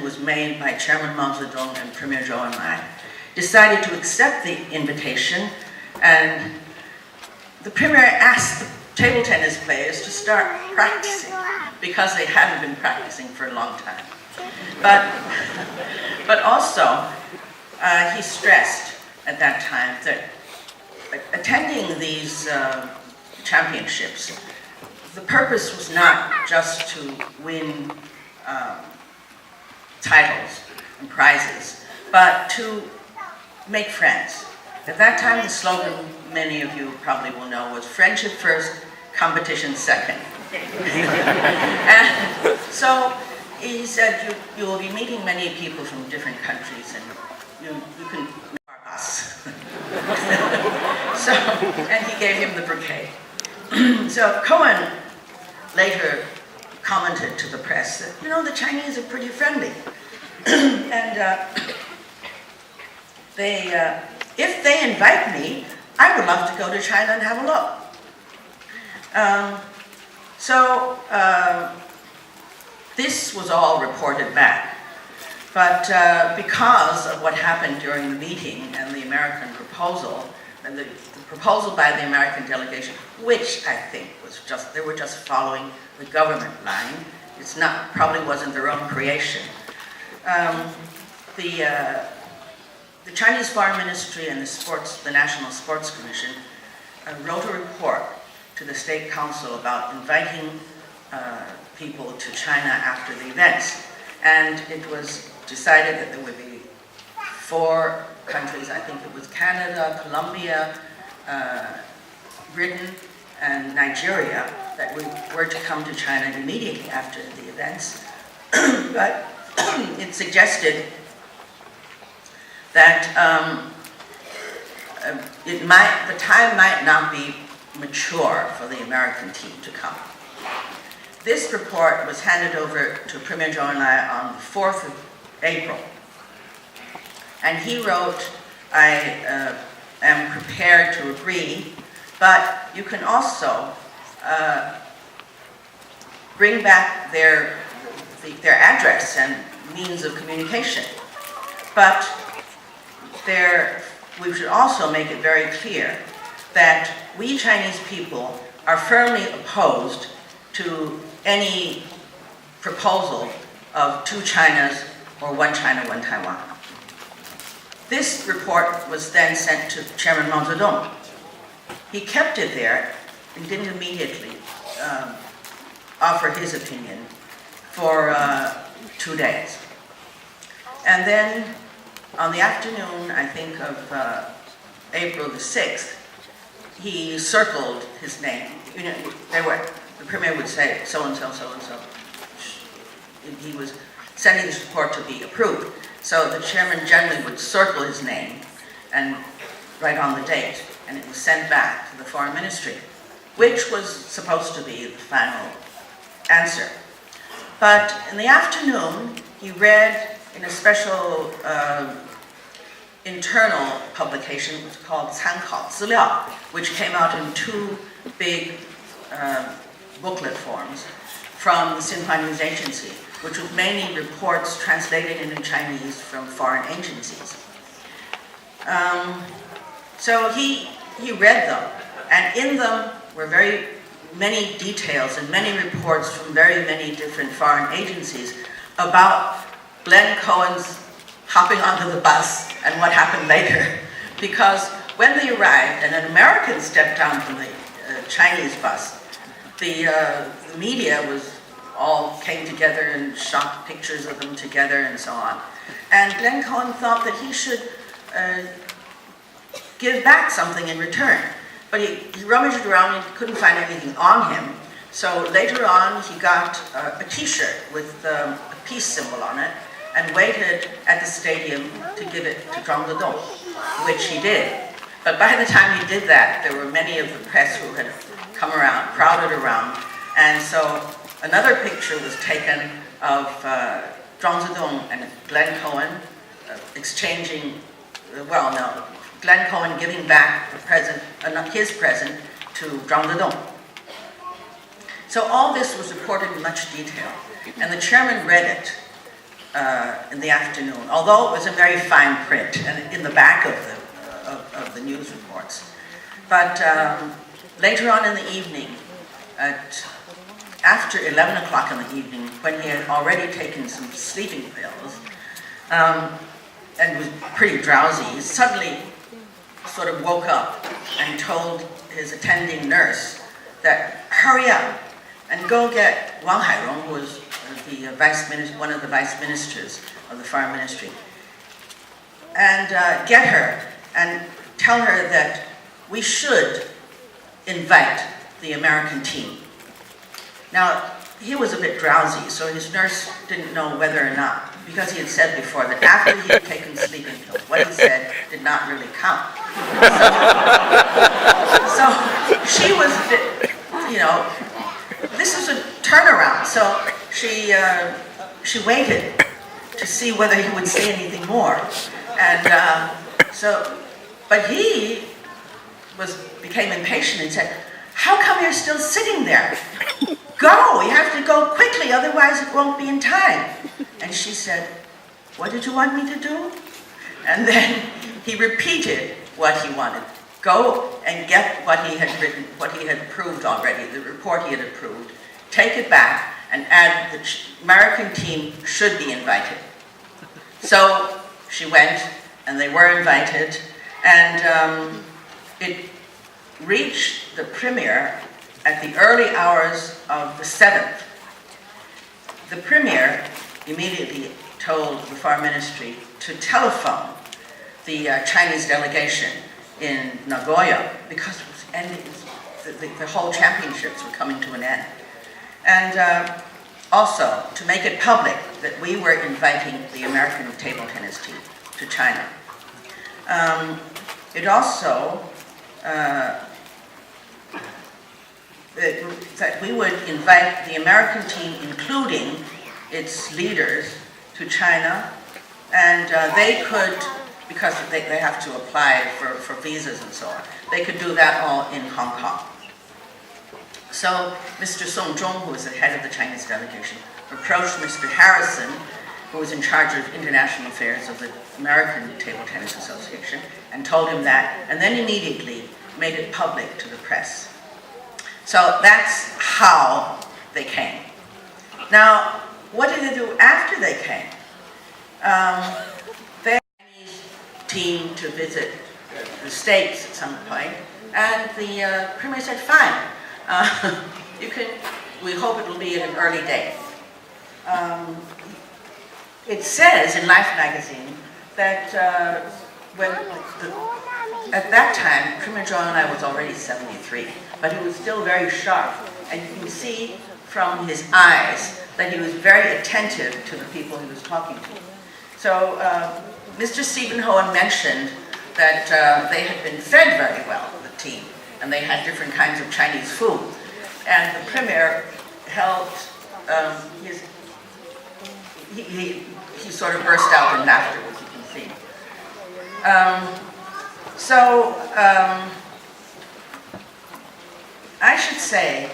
was made by Chairman Mao Zedong and Premier Zhou and I, decided to accept the invitation, and the Premier asked the table tennis players to start practicing because they hadn't been practicing for a long time. But also, he stressed at that time that attending these championships, the purpose was not just to win titles and prizes, but to make friends. At that time, the slogan, many of you probably will know, was friendship first, competition second. And so he said, you will be meeting many people from different countries, and you can mark us. So, and he gave him the bouquet. So Cohen later commented to the press that, the Chinese are pretty friendly. And if they invite me, I would love to go to China and have a look. This was all reported back. But because of what happened during the meeting and the American proposal, and the proposal by the American delegation, which I think was they were just following the government line. It's probably wasn't their own creation. The Chinese Foreign Ministry and the National Sports Commission wrote a report to the State Council about inviting people to China after the events. And it was decided that there would be 4 countries, I think it was Canada, Colombia, Britain, and Nigeria, that were to come to China immediately after the events. But it suggested that the time might not be mature for the American team to come. This report was handed over to Premier Zhou and I on the 4th of April. And he wrote, I am prepared to agree, but you can also bring back their address and means of communication. But we should also make it very clear that we Chinese people are firmly opposed to any proposal of 2 Chinas or 1 China, 1 Taiwan. This report was then sent to Chairman Mao Zedong. He kept it there and didn't immediately offer his opinion for 2 days. And then on the afternoon, I think of April the 6th, he circled his name. The Premier would say, so-and-so, so-and-so. He was sending this report to be approved. So the chairman generally would circle his name and write on the date, and it was sent back to the Foreign Ministry, which was supposed to be the final answer. But in the afternoon, he read in a special internal publication, it was called 参考资料, which came out in 2 big booklet forms from the Xinhua News Agency, which was mainly reports translated into Chinese from foreign agencies. So he read them, and in them were very many details and many reports from very many different foreign agencies about Glenn Cohen's hopping onto the bus and what happened later. Because when they arrived and an American stepped down from the Chinese bus, the media all came together and shot pictures of them together and so on. And Glenn Cohen thought that he should give back something in return. But he rummaged around and couldn't find anything on him. So later on, he got a T-shirt with a peace symbol on it and waited at the stadium to give it to Zhang Zedong, which he did. But by the time he did that, there were many of the press who had come around, crowded around. And so another picture was taken of Zhang Zedong and Glenn Cohen exchanging, Glenn Cohen giving back his present to Zhang Zedong. So all this was reported in much detail, and the chairman read it in the afternoon, although it was in very fine print and in the back of the news reports. But later on in the evening, after 11 o'clock in the evening, when he had already taken some sleeping pills and was pretty drowsy, he suddenly sort of woke up and told his attending nurse that, hurry up and go get Wang Hairong, who was one of the vice ministers of the foreign ministry, and get her and tell her that we should invite the American team. Now, he was a bit drowsy, so his nurse didn't know whether or not, because he had said before that after he had taken sleeping pills, what he said did not really count. So she was a bit, this was a turnaround. So she waited to see whether he would say anything more. And but he became impatient and said, how come you're still sitting there? Go, you have to go quickly, otherwise it won't be in time. And she said, what did you want me to do? And then he repeated what he wanted. Go and get what he had written, what he had approved already, the report he had approved, take it back and add the American team should be invited. So she went and they were invited, and it reached the premier at the early hours of the 7th. The premier immediately told the foreign ministry to telephone the Chinese delegation in Nagoya, because it was ending, the whole championships were coming to an end. And also to make it public that we were inviting the American table tennis team to China. It also that we would invite the American team, including its leaders, to China, and they could, because they have to apply for visas and so on, they could do that all in Hong Kong. So Mr. Song Zhong, who was the head of the Chinese delegation, approached Mr. Harrison, who was in charge of international affairs of the American Table Tennis Association, and told him that, and then immediately made it public to the press. So that's how they came. Now, what did they do after they came? They had a Chinese team to visit the States at some point, and the premier said, fine, we hope it will be at an early date. It says in Life magazine that at that time, Premier Zhou Enlai was already 73, but he was still very sharp. And you can see from his eyes that he was very attentive to the people he was talking to. So Mr. Stephen Hohen mentioned that they had been fed very well, the team, and they had different kinds of Chinese food. And the premier held he sort of burst out in laughter, as you can see. I should say